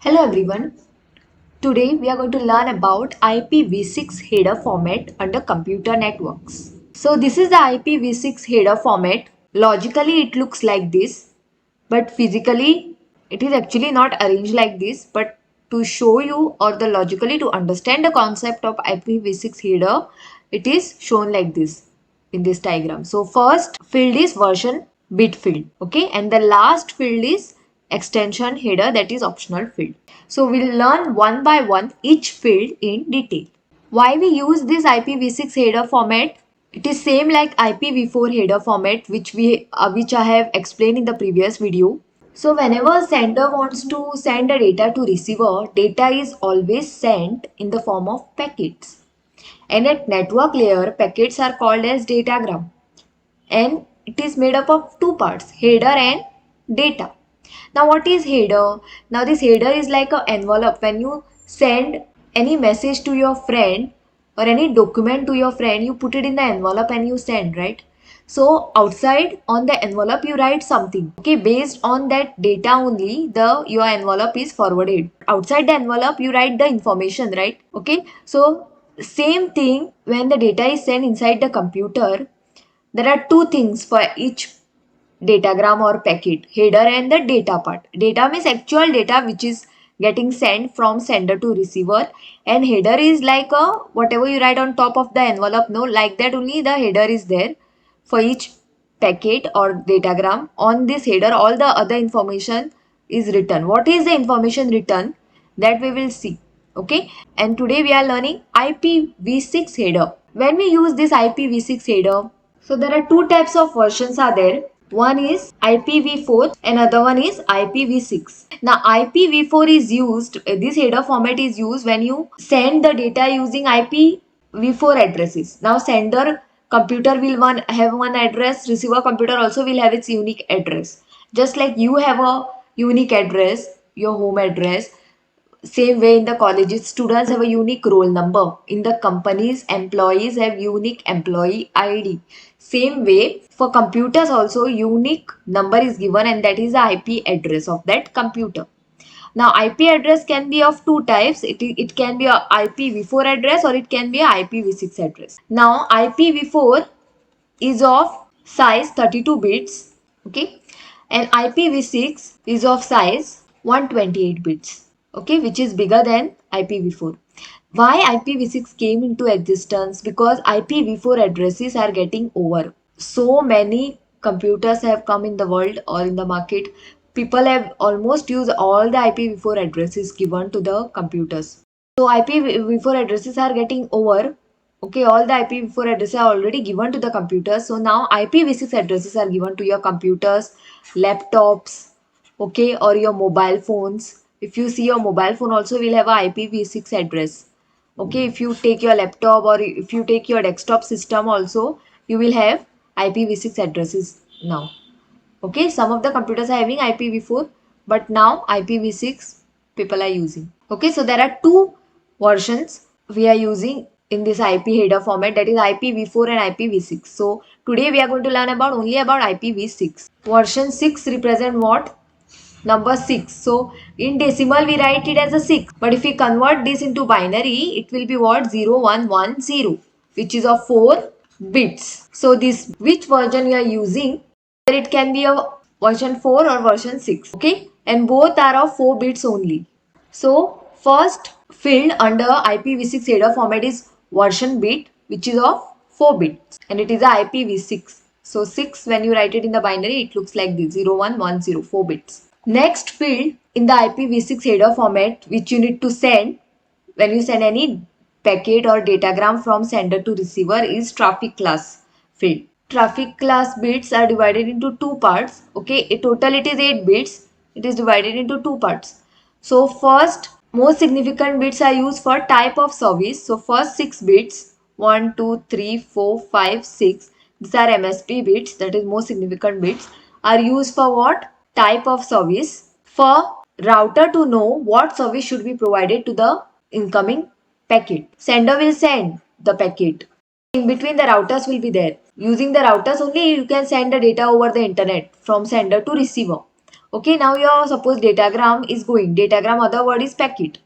Hello everyone. Today we are going to learn about IPv6 header format under computer networks. So this is the IPv6 header format. Logically it looks like this, but physically it is actually not arranged like this, but to show you or the logically to understand the concept of IPv6 header, it is shown like this in this diagram. So first field is version bit field, okay, and the last field is extension header, that is optional field. So we'll learn one by one each field in detail. Why we use this IPv6 header format? It is same like IPv4 header format which I have explained in the previous video. So whenever sender wants to send a data to receiver, data is always sent in the form of packets. And at network layer, packets are called as datagram. And it is made up of two parts, header and data. Now what is header? Now this header is like an envelope. When you send any message to your friend or any document to your friend, you put it in the envelope and you send, right? So outside on the envelope you write something. Okay, based on that data only your envelope is forwarded. Outside the envelope you write the information, right? Okay, so same thing when the data is sent inside the computer, there are two things for each datagram or packet, header and the data part. Data means actual data which is getting sent from sender to receiver, and header is like a whatever you write on top of the envelope, no, like that only the header is there for each packet or datagram. On this header all the other information is written. What is the information written, that we will see, okay? And today we are learning IPv6 header. When we use this IPv6 header, so there are two types of versions are there. One is IPv4, another one is IPv6. Now IPv4 is used, this header format is used when you send the data using IPv4 addresses. Now sender computer will have one address, receiver computer also will have its unique address. Just like you have a unique address, your home address, same way in the colleges students have a unique roll number. In the companies employees have unique employee ID. Same way for computers also unique number is given, and that is the IP address of that computer. Now IP address can be of two types. It can be a IPv4 address or it can be a IPv6 address. Now IPv4 is of size 32 bits, okay, and IPv6 is of size 128 bits, okay, which is bigger than IPv4. Why IPv6 came into existence? Because IPv4 addresses are getting over. So many computers have come in the world or in the market. People have almost used all the IPv4 addresses given to the computers. So IPv4 addresses are getting over. Okay, all the IPv4 addresses are already given to the computers. So now IPv6 addresses are given to your computers, laptops, okay, or your mobile phones. If you see your mobile phone also will have a IPv6 address. Okay, if you take your laptop or if you take your desktop system also, you will have IPv6 addresses now. Okay, some of the computers are having IPv4, but now IPv6 people are using. Okay, so there are two versions we are using in this IP header format, that is IPv4 and IPv6. So today we are going to learn about only about IPv6. Version 6 represent what? Number 6. So in decimal we write it as a 6, but if we convert this into binary it will be what? 0110, which is of 4 bits. So this which version you are using, it can be a version 4 or version 6, okay, and both are of 4 bits only. So first field under IPv6 header format is version bit, which is of 4 bits, and it is a IPv6. So 6, when you write it in the binary it looks like this, 0110, 4 bits. Next field in the IPv6 header format which you need to send when you send any packet or datagram from sender to receiver is traffic class field. Traffic class bits are divided into two parts. Okay, in total it is 8 bits. It is divided into two parts. So first most significant bits are used for type of service. So first 6 bits, 1, 2, 3, 4, 5, 6, these are MSB bits, that is most significant bits, are used for what? Type of service. For router to know what service should be provided to the incoming packet. Sender will send the packet. In between the routers will be there. Using the routers only you can send the data over the internet from sender to receiver. Okay, now your suppose datagram is going. Datagram other word is packet.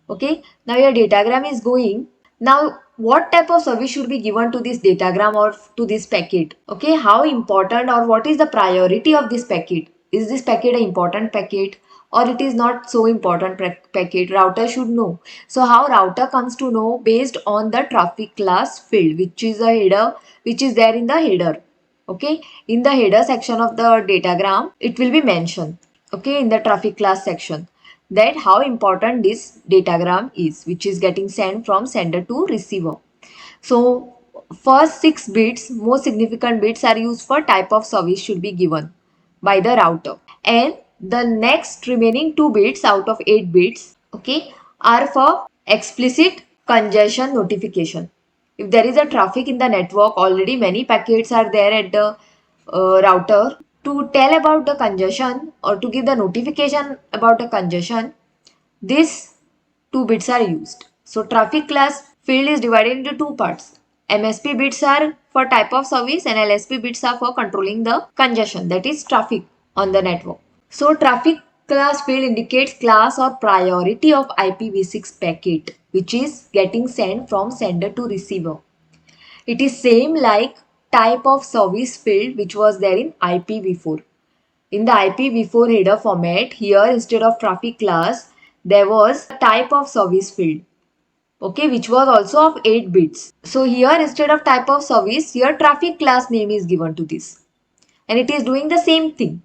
Okay, now your datagram is going. Now what type of service should be given to this datagram or to this packet? Okay, how important or what is the priority of this packet? Is this packet an important packet or it is not so important packet? Router should know. So how router comes to know? Based on the traffic class field, which is a header, which is there in the header. Okay, in the header section of the datagram it will be mentioned, okay, in the traffic class section, that how important this datagram is, which is getting sent from sender to receiver. So first 6 bits, most significant bits, are used for type of service should be given by the router, and the next remaining 2 bits out of 8 bits, okay, are for explicit congestion notification. If there is a traffic in the network, already many packets are there at the router, to tell about the congestion or to give the notification about the congestion, these 2 bits are used. So traffic class field is divided into 2 parts. MSP bits are for type of service and LSP bits are for controlling the congestion, that is traffic on the network. So traffic class field indicates class or priority of IPv6 packet which is getting sent from sender to receiver. It is same like type of service field which was there in IPv4. In the IPv4 header format, here instead of traffic class, there was type of service field, okay, which was also of 8 bits. So here instead of type of service, here traffic class name is given to this. And it is doing the same thing.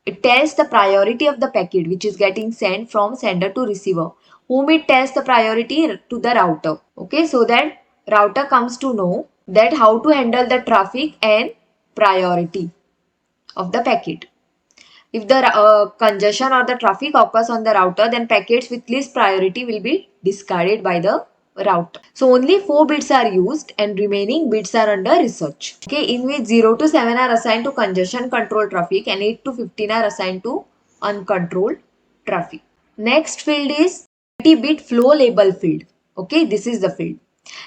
It tells the priority of the packet which is getting sent from sender to receiver. Whom it tells the priority to the router. Okay, so that router comes to know that how to handle the traffic and priority of the packet. If the congestion or the traffic occurs on the router, then packets with least priority will be discarded by the router. So only 4 bits are used and remaining bits are under research. Okay, in which 0 to 7 are assigned to congestion control traffic and 8 to 15 are assigned to uncontrolled traffic. Next field is 20-bit flow label field. Okay, this is the field.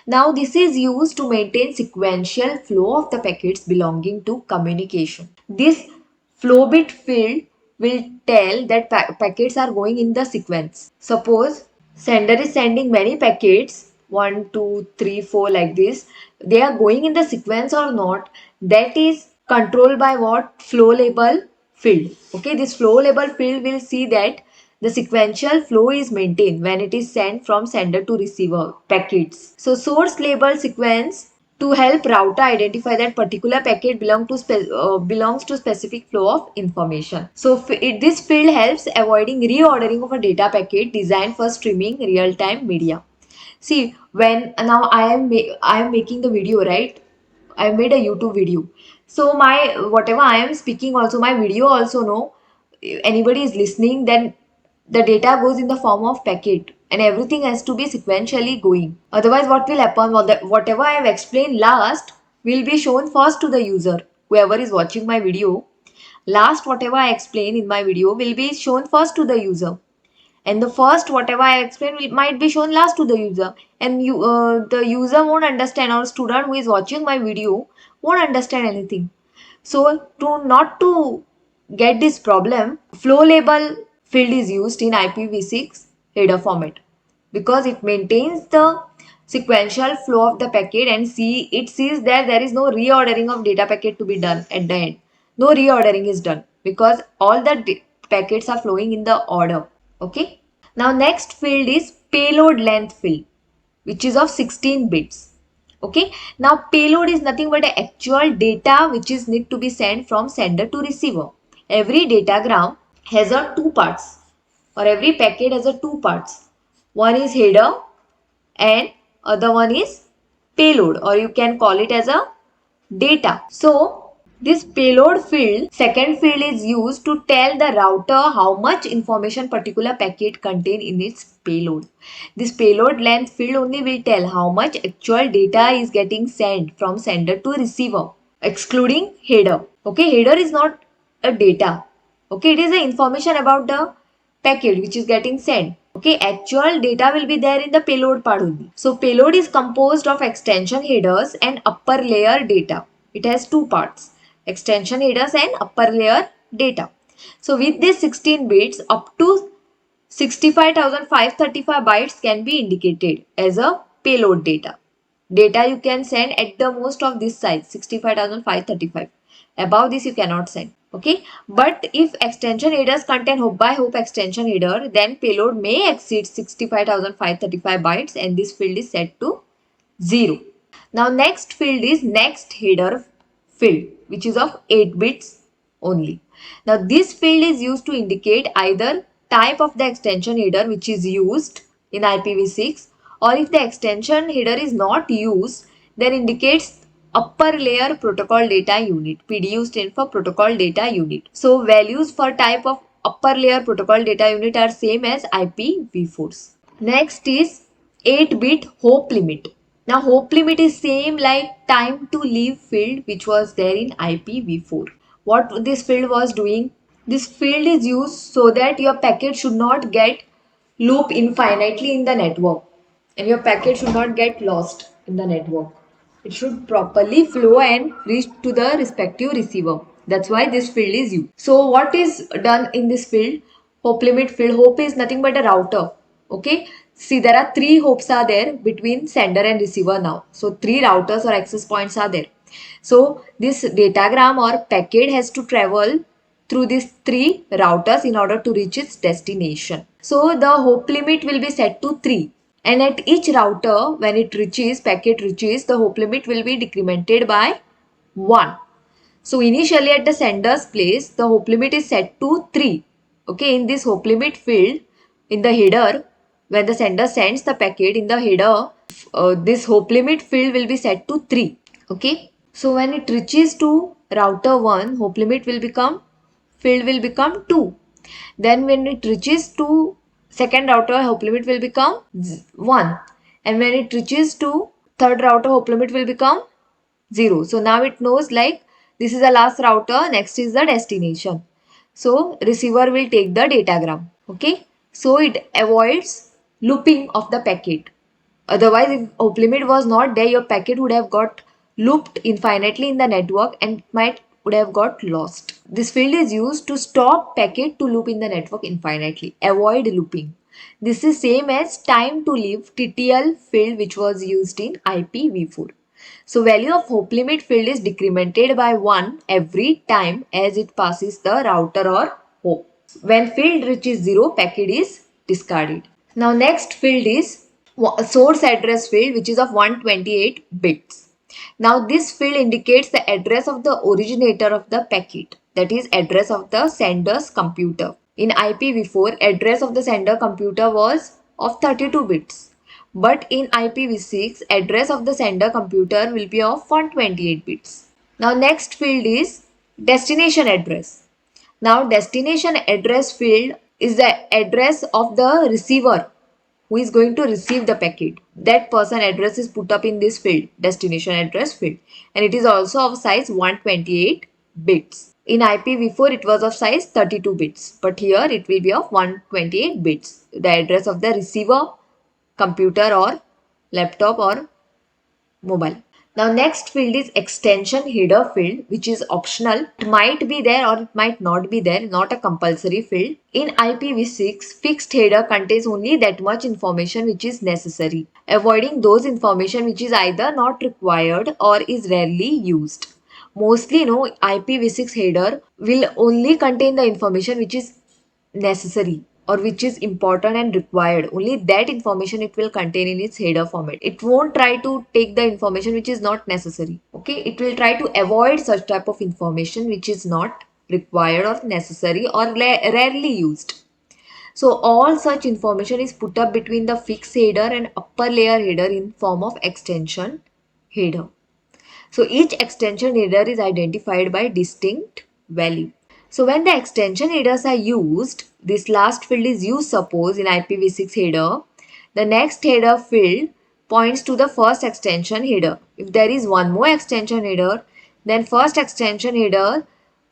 Now this is used to maintain sequential flow of the packets belonging to communication. This flow bit field will tell that packets are going in the sequence. Suppose sender is sending many packets, 1, 2, 3, 4 like this. They are going in the sequence or not, that is controlled by what? Flow label field. Okay, this flow label field will see that the sequential flow is maintained when it is sent from sender to receiver packets. So source label sequence to help router identify that particular packet belongs to specific flow of information. So this field helps avoiding reordering of a data packet designed for streaming real-time media. See, when now I am making the video, right? I made a YouTube video. So my whatever I am speaking also, my video also know, if anybody is listening, then the data goes in the form of packet and everything has to be sequentially going. Otherwise what will happen? Whatever I have explained last will be shown first to the user. Whoever is watching my video, last whatever I explain in my video will be shown first to the user, and the first whatever I explain might be shown last to the user, and the user won't understand, or student who is watching my video won't understand anything. So to get this problem, flow label field is used in IPv6 header format because it maintains the sequential flow of the packet and it sees that there is no reordering of data packet to be done at the end. No reordering is done because all the packets are flowing in the order. Okay. Now next field is payload length field, which is of 16 bits. Okay. Now payload is nothing but the actual data which is need to be sent from sender to receiver. Every datagram has a 2 parts, or every packet has a 2 parts. One is header and other one is payload, or you can call it as a data. So this payload field, second field, is used to tell the router how much information particular packet contain in its payload. This payload length field only will tell how much actual data is getting sent from sender to receiver, excluding header. Okay, header is not a data. Okay, it is the information about the packet which is getting sent. Okay, actual data will be there in the payload part only. So payload is composed of extension headers and upper layer data. It has 2 parts, extension headers and upper layer data. So with these 16 bits, up to 65,535 bytes can be indicated as a payload data. Data you can send at the most of this size, 65,535. Above this you cannot send. Okay. But if extension headers contain hop by hop extension header, then payload may exceed 65,535 bytes and this field is set to 0. Now next field is next header field, which is of 8 bits only. Now this field is used to indicate either type of the extension header which is used in IPv6, or if the extension header is not used, then indicates upper layer protocol data unit. PDU stands for protocol data unit. So values for type of upper layer protocol data unit are same as IPv4's. Next is 8-bit hop limit. Now hop limit is same like time to leave field which was there in IPv4. What this field was doing? This field is used so that your packet should not get loop infinitely in the network and your packet should not get lost in the network. It should properly flow and reach to the respective receiver. That's why this field is used. So what is done in this field? Hop limit field. Hop is nothing but a router. Okay. See, there are 3 hops are there between sender and receiver now. So 3 routers or access points are there. So this datagram or packet has to travel through these 3 routers in order to reach its destination. So the hop limit will be set to 3. And at each router, when it reaches, packet reaches, the hop limit will be decremented by 1. So initially at the sender's place, the hop limit is set to 3. Okay, in this hop limit field, in the header, when the sender sends the packet in the header, this hop limit field will be set to 3. Okay, so when it reaches to router 1, hop limit will become, field will become 2. Then when it reaches to second router, hop limit will become 1. And when it reaches to third router, hop limit will become 0. So now it knows like this is the last router, next is the destination. So receiver will take the datagram. Okay. So it avoids looping of the packet. Otherwise, if hop limit was not there, your packet would have got looped infinitely in the network and would have got lost. This field is used to stop packet to loop in the network infinitely. Avoid looping. This is same as time to leave TTL field which was used in IPv4. So value of hop limit field is decremented by 1 every time as it passes the router or hop. When field reaches 0, packet is discarded. Now next field is source address field which is of 128 bits. Now this field indicates the address of the originator of the packet, that is address of the sender's computer. In IPv4, address of the sender computer was of 32 bits. But in IPv6, address of the sender computer will be of 128 bits. Now next field is destination address. Now destination address field is the address of the receiver who is going to receive the packet. That person address is put up in this field, destination address field, and it is also of size 128 bits. In IPv4 it was of size 32 bits, but here it will be of 128 bits. The address of the receiver computer or laptop or mobile. Now next field is extension header field which is optional. It might be there or it might not be there, not a compulsory field. In IPv6, fixed header contains only that much information which is necessary, avoiding those information which is either not required or is rarely used. Mostly IPv6 header will only contain the information which is necessary or which is important and required. Only that information it will contain in its header format. It won't try to take the information which is not necessary. Okay, it will try to avoid such type of information which is not required or necessary or rarely used. So all such information is put up between the fixed header and upper layer header in form of extension header. So each extension header is identified by distinct value. So when the extension headers are used, this last field is used suppose in IPv6 header, the next header field points to the first extension header. If there is one more extension header, then first extension header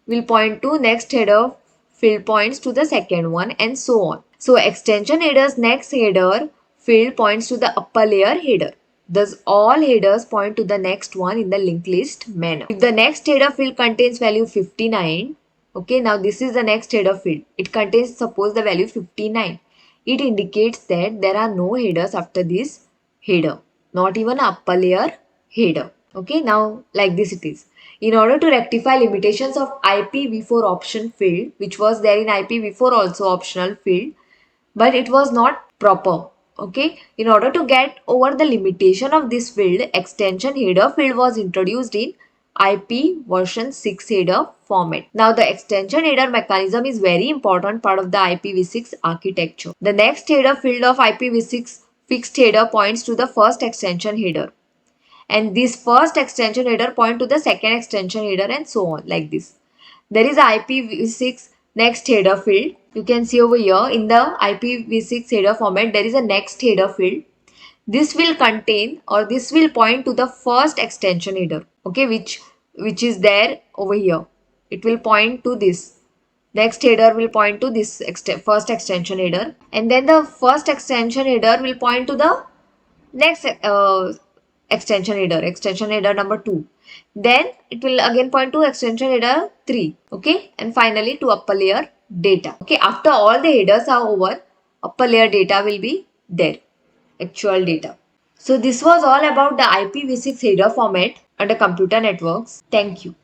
will point to next header field points to the second one and so on. So extension header's next header field points to the upper layer header. Thus, all headers point to the next one in the linked list manner. If the next header field contains value 59, Okay, now this is the next header field. It contains, suppose, the value 59. It indicates that there are no headers after this header, not even a upper layer header. Okay, now like this it is. In order to rectify limitations of IPv4 option field, which was there in IPv4 also optional field, but it was not proper. Okay, in order to get over the limitation of this field, extension header field was introduced in IP version 6 header format. Now the extension header mechanism is very important part of the IPv6 architecture. The next header field of IPv6 fixed header points to the first extension header, and this first extension header point to the second extension header, and so on like this. There is IPv6 next header field. You can see over here in the IPv6 header format, there is a next header field. This will contain, or this will point to the first extension header, okay, which is there over here. It will point to this. Next header will point to this first extension header, and then the first extension header will point to the next extension header number 2. Then it will again point to extension header 3. Okay, and finally to upper layer data. Okay, after all the headers are over, upper layer data will be there, actual data. So this was all about the IPv6 header format under computer networks. Thank you.